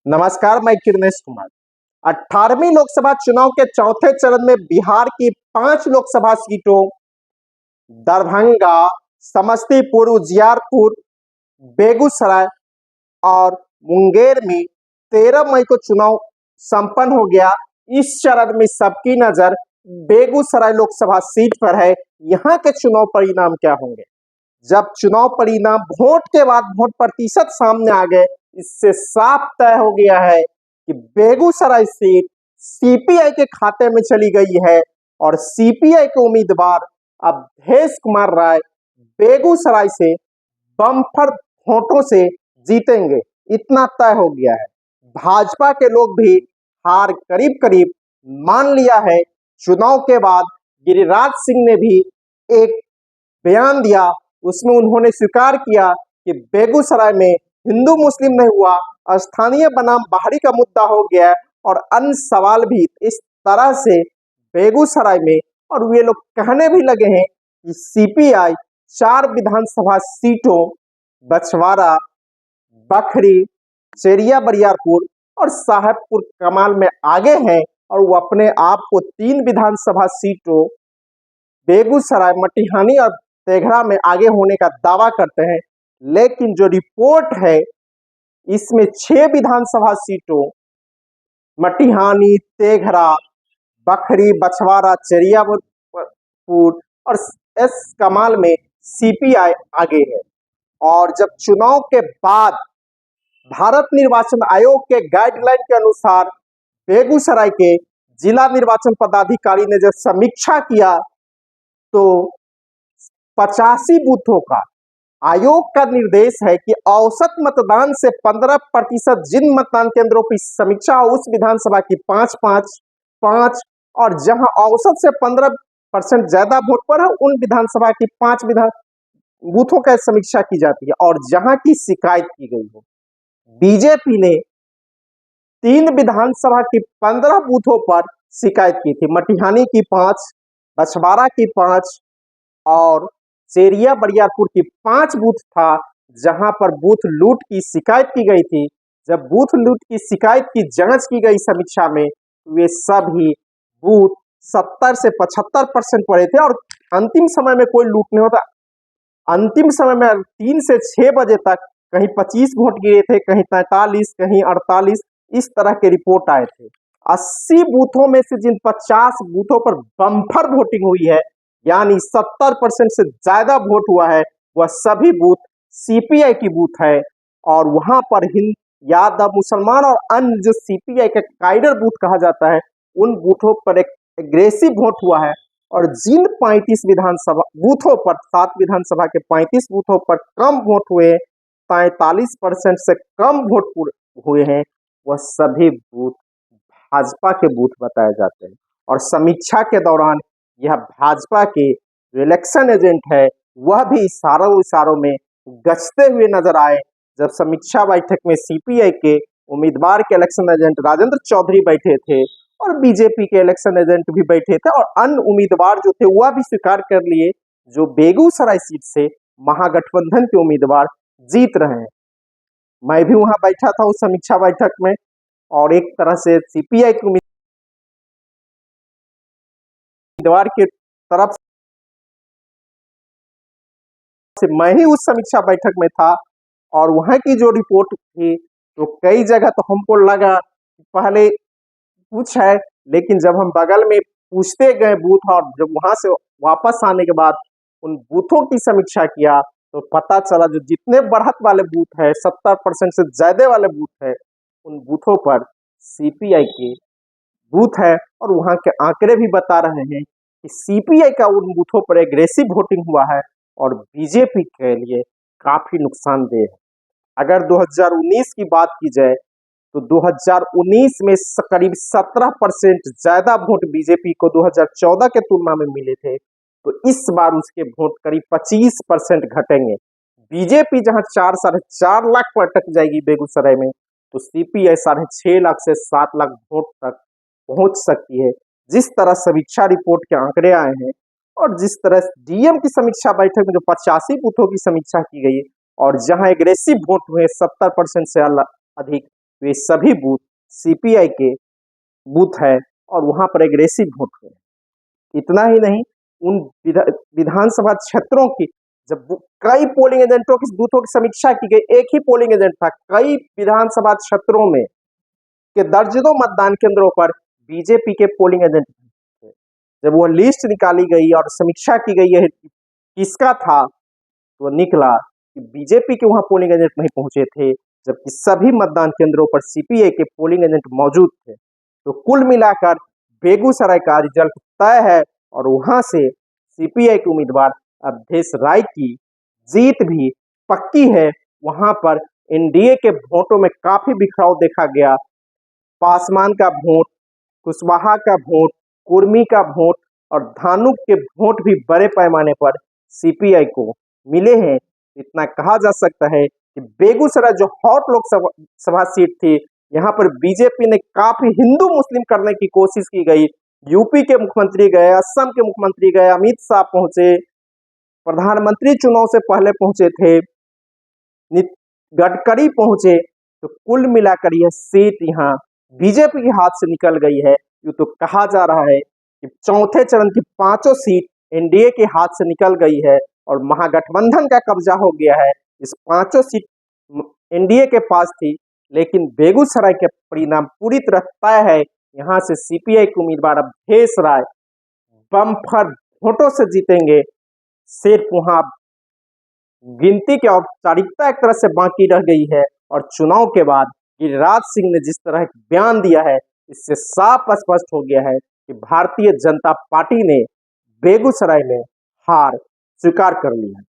नमस्कार, मैं किरनेश कुमार। 18वीं लोकसभा चुनाव के चौथे चरण में बिहार की 5 लोकसभा सीटों दरभंगा, समस्तीपुर, उजियारपुर, बेगूसराय और मुंगेर में 13 मई को चुनाव संपन्न हो गया। इस चरण में सबकी नजर बेगूसराय लोकसभा सीट पर है। यहाँ के चुनाव परिणाम क्या होंगे? जब चुनाव परिणाम वोट के बाद वोट प्रतिशत सामने आ गए, इससे साफ तय हो गया है कि बेगूसराय सीट सीपीआई के खाते में चली गई है और सीपीआई के उम्मीदवार अवधेश कुमार राय बेगूसराय से बम्पर वोटों से जीतेंगे। इतना तय हो गया है। भाजपा के लोग भी हार करीब करीब मान लिया है। चुनाव के बाद गिरिराज सिंह ने भी एक बयान दिया, उसमें उन्होंने स्वीकार किया कि बेगूसराय में हिंदू मुस्लिम नहीं हुआ, स्थानीय बनाम बाहरी का मुद्दा हो गया और अन्य सवाल भी इस तरह से बेगूसराय में। और वे लोग कहने भी लगे हैं कि सीपीआई 4 विधानसभा सीटों बछवाड़ा, बखरी, चेरिया बरियारपुर और साहेबपुर कमाल में आगे हैं और वो अपने आप को 3 विधानसभा सीटों बेगूसराय, मटिहानी और तेघड़ा में आगे होने का दावा करते हैं। लेकिन जो रिपोर्ट है, इसमें 6 विधानसभा सीटों मटिहानी, तेघड़ा, बखरी, बछवाड़ा, चेरियापुर और एस कमाल में सीपीआई आगे है। और जब चुनाव के बाद भारत निर्वाचन आयोग के गाइडलाइन के अनुसार बेगूसराय के जिला निर्वाचन पदाधिकारी ने जब समीक्षा किया तो 85 बूथों का आयोग का निर्देश है कि औसत मतदान से 15% जिन मतदान केंद्रों की समीक्षा हो उस विधानसभा की 5-5-5 और जहां औसत से 15% ज्यादा वोट पर है उन विधानसभा की 5 बूथों का समीक्षा की जाती है। और जहां की शिकायत की गई हो, बीजेपी ने 3 विधानसभा की 15 बूथों पर शिकायत की थी। मटिहानी की 5, बछवाड़ा की 5 और चेरिया बरियारपुर की 5 बूथ था जहां पर बूथ लूट की शिकायत की गई थी। जब बूथ लूट की शिकायत की जांच की गई समीक्षा में, वे सभी बूथ 70 से 75% पड़े थे और अंतिम समय में कोई लूट नहीं होता। अंतिम समय में 3 से 6 बजे तक कहीं 25 वोट गिरे थे, कहीं 43, कहीं 48, इस तरह के रिपोर्ट आए थे। 80 बूथों में से जिन 50 बूथों पर बम्पर वोटिंग हुई है, यानी 70% से ज्यादा वोट हुआ है, वह सभी बूथ सीपीआई की बूथ है। और वहां पर हिंद, यादव, मुसलमान और अन्य जो सीपीआई का काइडर बूथ कहा जाता है, उन बूथों पर एक एग्रेसिव वोट हुआ है। और जिन 35 विधानसभा बूथों पर, 7 विधानसभा के 35 बूथों पर कम वोट हुए, 43% से कम वोट हुए हैं, वह सभी बूथ भाजपा के बूथ बताए जाते हैं। और समीक्षा के दौरान यह भाजपा के जो इलेक्शन एजेंट है, वह भी इशारों में गश्ते हुए नजर आए। जब समीक्षा बैठक में सीपीआई के उम्मीदवार के इलेक्शन एजेंट राजेंद्र चौधरी बैठे थे और बीजेपी के इलेक्शन एजेंट भी बैठे थे और अन्य उम्मीदवार जो थे वह भी स्वीकार कर लिए जो बेगूसराय सीट से महागठबंधन के उम्मीदवार जीत रहे हैं। मैं भी वहां बैठा था उस समीक्षा बैठक में और एक तरह से सीपीआई के उम्मीदवार के तरफ से मैं ही उस समीक्षा बैठक में था। और वहां की जो रिपोर्ट थी, तो कई जगह तो हमको लगा पहले कुछ है, लेकिन जब हम बगल में पूछते गए बूथ और जब वहां से वापस आने के बाद उन बूथों की समीक्षा किया तो पता चला जो जितने बढ़त वाले बूथ है, 70% से ज्यादा वाले बूथ है, उन बूथों पर सीपीआई के बूथ है। और वहां के आंकड़े भी बता रहे हैं कि सीपीआई का उन बूथों पर एग्रेसिव वोटिंग हुआ है और बीजेपी के लिए काफी नुकसानदेह है। अगर 2019 की बात की जाए तो 2019 में करीब 17% ज्यादा वोट बीजेपी को 2014 के तुलना में मिले थे, तो इस बार उसके वोट करीब 25% घटेंगे। बीजेपी जहां 4-4.5 लाख पर अटक जाएगी बेगूसराय में, तो सीपीआई 6.5 लाख से 7 लाख वोट तक पहुंच सकती है। जिस तरह समीक्षा रिपोर्ट के आंकड़े आए हैं और जिस तरह डीएम की समीक्षा बैठक में जो 85 बूथों की समीक्षा की गई और जहां एग्रेसिव वोट हुए 70% से अधिक, वे सभी बूथ सीपीआई के बूथ है और वहां पर एग्रेसिव वोट हुए। इतना ही नहीं, उन विधानसभा क्षेत्रों की जब कई पोलिंग एजेंटों की बूथों की समीक्षा की गई, एक ही पोलिंग एजेंट था, कई विधानसभा क्षेत्रों में के दर्जनों मतदान केंद्रों पर बीजेपी के पोलिंग एजेंट थे। जब वह लिस्ट निकाली गई और समीक्षा की गई है किसका था, तो निकला कि बीजेपी के वहां पोलिंग एजेंट नहीं पहुंचे थे, जबकि सभी मतदान केंद्रों पर सीपीआई के पोलिंग एजेंट मौजूद थे। तो कुल मिलाकर बेगूसराय का रिजल्ट तय है और वहां से सीपीआई के उम्मीदवार अवधेश राय की जीत भी पक्की है। वहां पर एनडीए के वोटों में काफी बिखराव देखा गया। पासवान का वोट, कुशवाहा का वोट, कुर्मी का वोट और धानुक के वोट भी बड़े पैमाने पर सीपीआई को मिले हैं। इतना कहा जा सकता है कि बेगूसराय जो हॉट लोकसभा सीट थी, यहाँ पर बीजेपी ने काफी हिंदू मुस्लिम करने की कोशिश की गई। यूपी के मुख्यमंत्री गए, असम के मुख्यमंत्री गए, अमित शाह पहुंचे, प्रधानमंत्री चुनाव से पहले पहुंचे थे, गडकरी पहुंचे। तो कुल मिलाकर यह सीट यहाँ बीजेपी के हाथ से निकल गई है। ये तो कहा जा रहा है कि चौथे चरण की पांचों सीट एनडीए के हाथ से निकल गई है और महागठबंधन का कब्जा हो गया है। इस पांचों सीट एनडीए के पास थी, लेकिन बेगूसराय के परिणाम पूरी तरह तय है। यहाँ से सीपीआई के उम्मीदवार अवधेश राय बम्पर वोटों से जीतेंगे। सिर्फ वहां गिनती की औपचारिकता एक तरह से बाकी रह गई है और चुनाव के बाद गिरिराज सिंह ने जिस तरह बयान दिया है, इससे साफ स्पष्ट हो गया है कि भारतीय जनता पार्टी ने बेगूसराय में हार स्वीकार कर ली है।